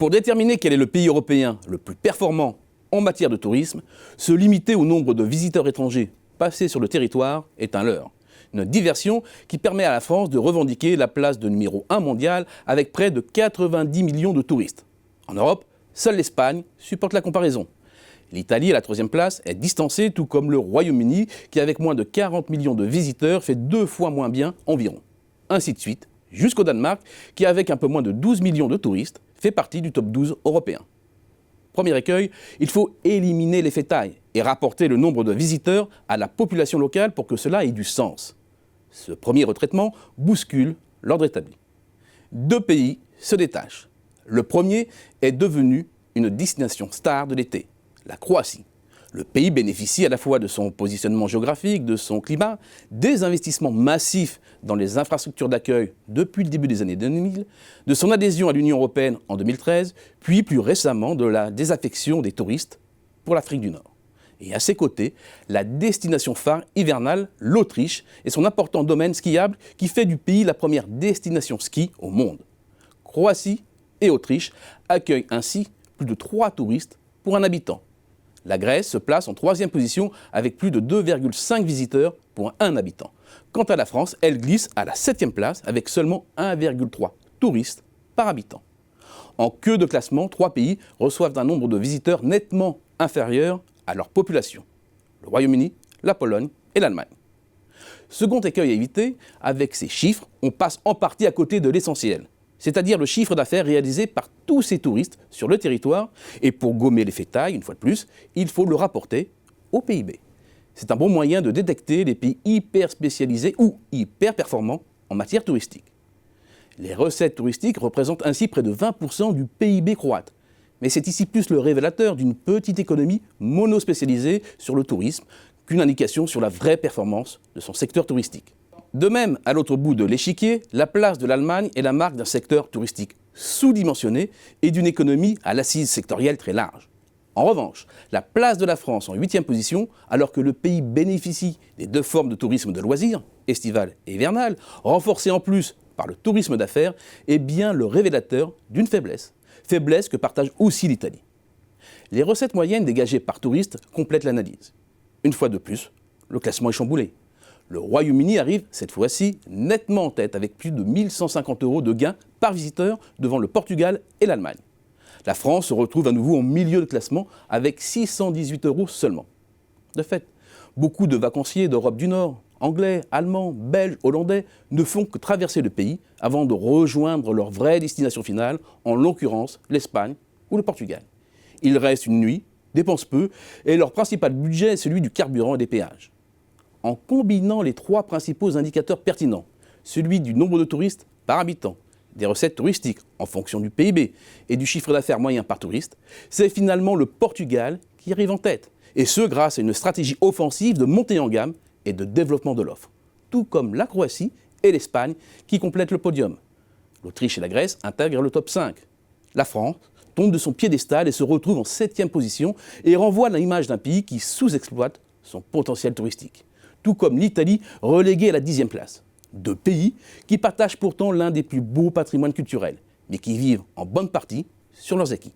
Pour déterminer quel est le pays européen le plus performant en matière de tourisme, se limiter au nombre de visiteurs étrangers passés sur le territoire est un leurre. Une diversion qui permet à la France de revendiquer la place de numéro 1 mondial avec près de 90 millions de touristes. En Europe, seule l'Espagne supporte la comparaison. L'Italie, à la troisième place, est distancée, tout comme le Royaume-Uni, qui avec moins de 40 millions de visiteurs fait 2 fois moins bien environ. Ainsi de suite, jusqu'au Danemark, qui avec un peu moins de 12 millions de touristes, fait partie du top 12 européen. Premier écueil, il faut éliminer l'effet taille et rapporter le nombre de visiteurs à la population locale pour que cela ait du sens. Ce premier retraitement bouscule l'ordre établi. 2 pays se détachent. Le premier est devenu une destination star de l'été, la Croatie. Le pays bénéficie à la fois de son positionnement géographique, de son climat, des investissements massifs dans les infrastructures d'accueil depuis le début des années 2000, de son adhésion à l'Union européenne en 2013, puis plus récemment de la désaffection des touristes pour l'Afrique du Nord. Et à ses côtés, la destination phare hivernale, l'Autriche, et son important domaine skiable qui fait du pays la première destination ski au monde. Croatie et Autriche accueillent ainsi plus de 3 touristes pour un habitant. La Grèce se place en 3e position avec plus de 2,5 visiteurs pour un habitant. Quant à la France, elle glisse à la 7e place avec seulement 1,3 touristes par habitant. En queue de classement, 3 pays reçoivent un nombre de visiteurs nettement inférieur à leur population. Le Royaume-Uni, la Pologne et l'Allemagne. Second écueil à éviter, avec ces chiffres, on passe en partie à côté de l'essentiel, c'est-à-dire le chiffre d'affaires réalisé par tous ces touristes sur le territoire. Et pour gommer l'effet taille, une fois de plus, il faut le rapporter au PIB. C'est un bon moyen de détecter les pays hyper spécialisés ou hyper performants en matière touristique. Les recettes touristiques représentent ainsi près de 20% du PIB croate. Mais c'est ici plus le révélateur d'une petite économie monospécialisée sur le tourisme qu'une indication sur la vraie performance de son secteur touristique. De même, à l'autre bout de l'échiquier, la place de l'Allemagne est la marque d'un secteur touristique sous-dimensionné et d'une économie à l'assise sectorielle très large. En revanche, la place de la France en 8e position, alors que le pays bénéficie des 2 formes de tourisme de loisirs, estival et hivernal, renforcées en plus par le tourisme d'affaires, est bien le révélateur d'une faiblesse. Faiblesse que partage aussi l'Italie. Les recettes moyennes dégagées par touriste complètent l'analyse. Une fois de plus, le classement est chamboulé. Le Royaume-Uni arrive, cette fois-ci, nettement en tête avec plus de 1 150 € de gains par visiteur devant le Portugal et l'Allemagne. La France se retrouve à nouveau au milieu de classement avec 618 € seulement. De fait, beaucoup de vacanciers d'Europe du Nord, anglais, allemands, belges, hollandais, ne font que traverser le pays avant de rejoindre leur vraie destination finale, en l'occurrence l'Espagne ou le Portugal. Ils restent une nuit, dépensent peu, et leur principal budget est celui du carburant et des péages. En combinant les 3 principaux indicateurs pertinents, celui du nombre de touristes par habitant, des recettes touristiques en fonction du PIB et du chiffre d'affaires moyen par touriste, c'est finalement le Portugal qui arrive en tête, et ce grâce à une stratégie offensive de montée en gamme et de développement de l'offre, tout comme la Croatie et l'Espagne qui complètent le podium. L'Autriche et la Grèce intègrent le top 5. La France tombe de son piédestal et se retrouve en 7e position et renvoie l'image d'un pays qui sous-exploite son potentiel touristique. Tout comme l'Italie reléguée à la 10e place. 2 pays qui partagent pourtant l'un des plus beaux patrimoines culturels, mais qui vivent en bonne partie sur leurs acquis.